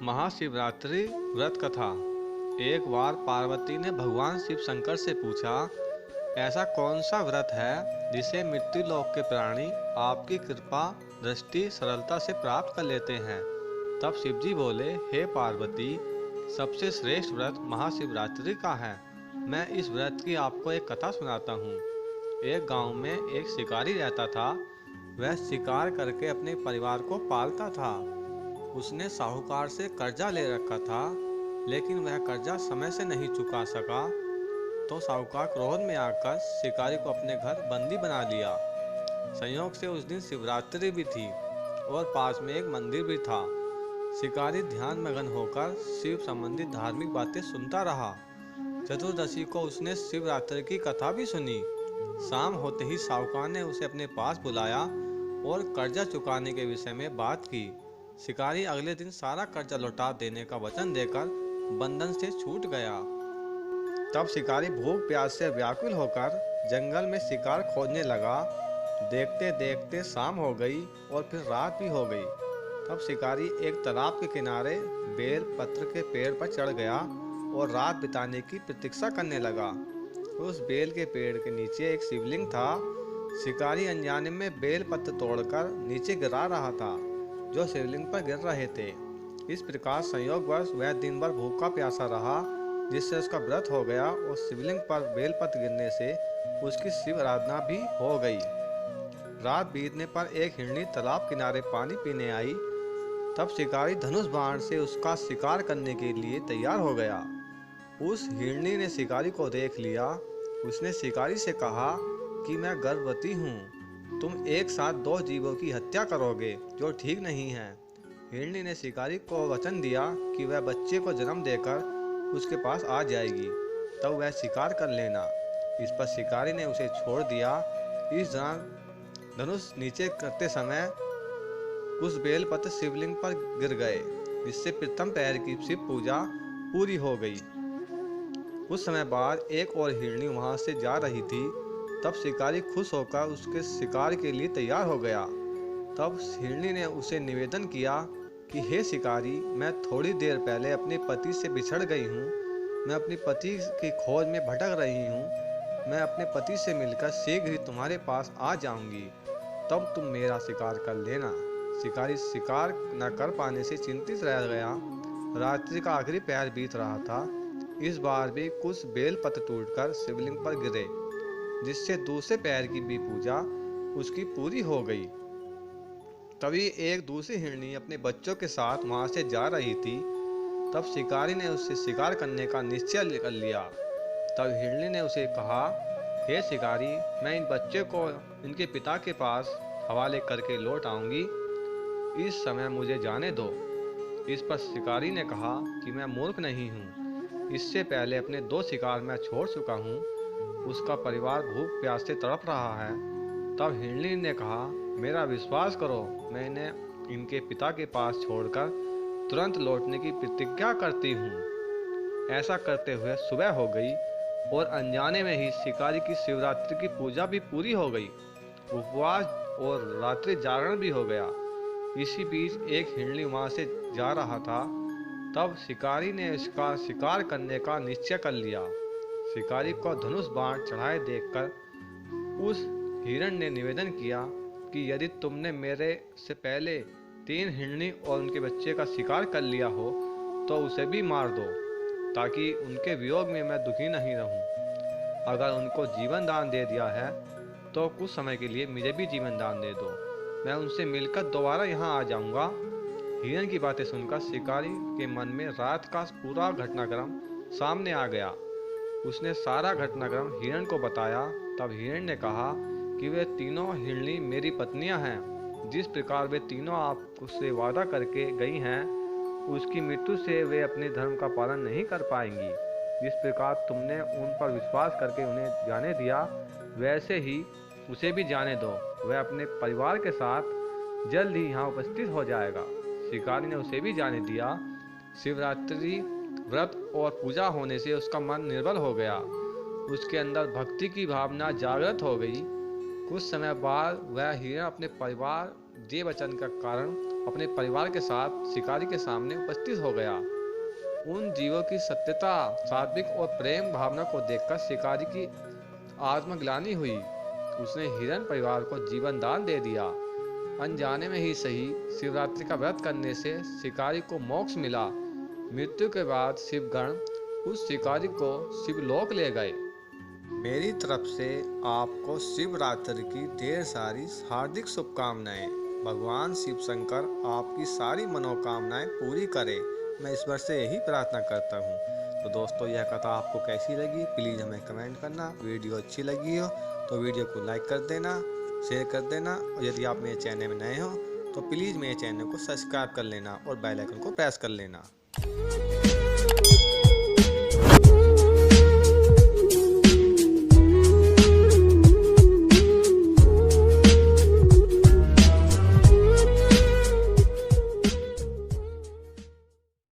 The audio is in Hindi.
महाशिवरात्रि व्रत कथा। एक बार पार्वती ने भगवान शिव शंकर से पूछा, ऐसा कौन सा व्रत है जिसे मृत्यु लोक के प्राणी आपकी कृपा दृष्टि सरलता से प्राप्त कर लेते हैं। तब शिव जी बोले, हे पार्वती, सबसे श्रेष्ठ व्रत महाशिवरात्रि का है। मैं इस व्रत की आपको एक कथा सुनाता हूँ। एक गांव में एक शिकारी रहता था। वह शिकार करके अपने परिवार को पालता था। उसने साहूकार से कर्जा ले रखा था, लेकिन वह कर्जा समय से नहीं चुका सका, तो साहूकार क्रोध में आकर शिकारी को अपने घर बंदी बना लिया। संयोग से उस दिन शिवरात्रि भी थी और पास में एक मंदिर भी था। शिकारी ध्यान मगन होकर शिव संबंधी धार्मिक बातें सुनता रहा। चतुर्दशी को उसने शिवरात्रि की कथा भी सुनी। शाम होते ही साहूकार ने उसे अपने पास बुलाया और कर्जा चुकाने के विषय में बात की। शिकारी अगले दिन सारा कर्जा लौटा देने का वचन देकर बंधन से छूट गया। तब शिकारी भूख प्यास से व्याकुल होकर जंगल में शिकार खोजने लगा। देखते देखते शाम हो गई और फिर रात भी हो गई। तब शिकारी एक तालाब के किनारे बेल पत्र के पेड़ पर चढ़ गया और रात बिताने की प्रतीक्षा करने लगा। उस बेल के पेड़ के नीचे एक शिवलिंग था। शिकारी अनजाने में बेल पत्र तोड़कर नीचे गिरा रहा था, जो शिवलिंग पर गिर रहे थे। इस प्रकार संयोगवश वह दिन भर भूखा प्यासा रहा, जिससे उसका व्रत हो गया और शिवलिंग पर बेलपत्र गिरने से उसकी शिव आराधना भी हो गई। रात बीतने पर एक हिरनी तालाब किनारे पानी पीने आई। तब शिकारी धनुष बाण से उसका शिकार करने के लिए तैयार हो गया। उस हिरनी ने शिकारी को देख लिया। उसने शिकारी से कहा कि मैं गर्भवती हूँ, तुम एक साथ दो जीवों की हत्या करोगे, जो ठीक नहीं है। हिरनी ने शिकारी को वचन दिया कि वह बच्चे को जन्म देकर उसके पास आ जाएगी, तब वह शिकार कर लेना। इस पर शिकारी ने उसे छोड़ दिया। इस दौरान धनुष नीचे करते समय कुछ बेलपत्र शिवलिंग पर गिर गए, जिससे प्रथम पहर की शिव पूजा पूरी हो गई। कुछ समय बाद एक और हिरनी वहां से जा रही थी। तब शिकारी खुश होकर उसके शिकार के लिए तैयार हो गया। तब हिरनी ने उसे निवेदन किया कि हे शिकारी, मैं थोड़ी देर पहले अपने पति से बिछड़ गई हूँ। मैं अपने पति की खोज में भटक रही हूँ। मैं अपने पति से मिलकर शीघ्र ही तुम्हारे पास आ जाऊंगी, तब तुम मेरा शिकार कर लेना। शिकारी शिकार न कर पाने से चिंतित रह गया। रात्रि का आखिरी पहर बीत रहा था। इस बार भी कुछ बेलपत्र टूटकर शिवलिंग पर गिरे, जिससे दूसरे पैर की भी पूजा उसकी पूरी हो गई। तभी एक दूसरी हिरनी अपने बच्चों के साथ वहां से जा रही थी। तब शिकारी ने उससे शिकार करने का निश्चय कर लिया। तब हिरनी ने उसे कहा, हे शिकारी, मैं इन बच्चों को इनके पिता के पास हवाले करके लौट आऊंगी। इस समय मुझे जाने दो। इस पर शिकारी ने कहा कि मैं मूर्ख नहीं हूँ। इससे पहले अपने दो शिकार मैं छोड़ चुका हूँ। उसका परिवार भूख प्यास से तड़प रहा है। तब हिरनी ने कहा, मेरा विश्वास करो, मैं इन्हें इनके पिता के पास छोड़कर तुरंत लौटने की प्रतिज्ञा करती हूँ। ऐसा करते हुए सुबह हो गई और अनजाने में ही शिकारी की शिवरात्रि की पूजा भी पूरी हो गई। उपवास और रात्रि जागरण भी हो गया। इसी बीच एक हिरनी वहां से जा रहा था। तब शिकारी ने इसका शिकार करने का निश्चय कर लिया। शिकारी को धनुष बाण चढ़ाए देखकर उस हिरण ने निवेदन किया कि यदि तुमने मेरे से पहले 3 हिरनी और उनके बच्चे का शिकार कर लिया हो, तो उसे भी मार दो, ताकि उनके वियोग में मैं दुखी नहीं रहूं। अगर उनको जीवन दान दे दिया है, तो कुछ समय के लिए मुझे भी जीवन दान दे दो। मैं उनसे मिलकर दोबारा यहाँ आ जाऊँगा। हिरण की बातें सुनकर शिकारी के मन में रात का पूरा घटनाक्रम सामने आ गया। उसने सारा घटनाक्रम हिरण को बताया। तब हिरण ने कहा कि वे तीनों हिरनी मेरी पत्नियां हैं। जिस प्रकार वे तीनों आपसे वादा करके गई हैं, उसकी मृत्यु से वे अपने धर्म का पालन नहीं कर पाएंगी। जिस प्रकार तुमने उन पर विश्वास करके उन्हें जाने दिया, वैसे ही उसे भी जाने दो। वह अपने परिवार के साथ जल्द ही यहाँ उपस्थित हो जाएगा। शिकारी ने उसे भी जाने दिया। शिवरात्रि व्रत और पूजा होने से उसका मन निर्बल हो गया। उसके अंदर भक्ति की भावना जागृत हो गई। कुछ समय बाद वह हिरण अपने परिवार देवचन का कारण अपने परिवार के साथ शिकारी के सामने उपस्थित हो गया। उन जीवों की सत्यता, सात्विक और प्रेम भावना को देखकर शिकारी की आत्मग्लानि हुई। उसने हिरण परिवार को जीवन दान दे दिया। अनजाने में ही सही, शिवरात्रि का व्रत करने से शिकारी को मोक्ष मिला। मृत्यु के बाद शिवगण उस शिकारी को शिवलोक ले गए। मेरी तरफ से आपको शिवरात्रि की ढेर सारी हार्दिक शुभकामनाएं। भगवान शिव शंकर आपकी सारी मनोकामनाएं पूरी करें, मैं ईश्वर से यही प्रार्थना करता हूँ। तो दोस्तों, यह कथा आपको कैसी लगी प्लीज़ हमें कमेंट करना। वीडियो अच्छी लगी हो तो वीडियो को लाइक कर देना, शेयर कर देना, और यदि आप मेरे चैनल में नए हो तो प्लीज़ मेरे चैनल को सब्सक्राइब कर लेना और बेल आइकन को प्रेस कर लेना।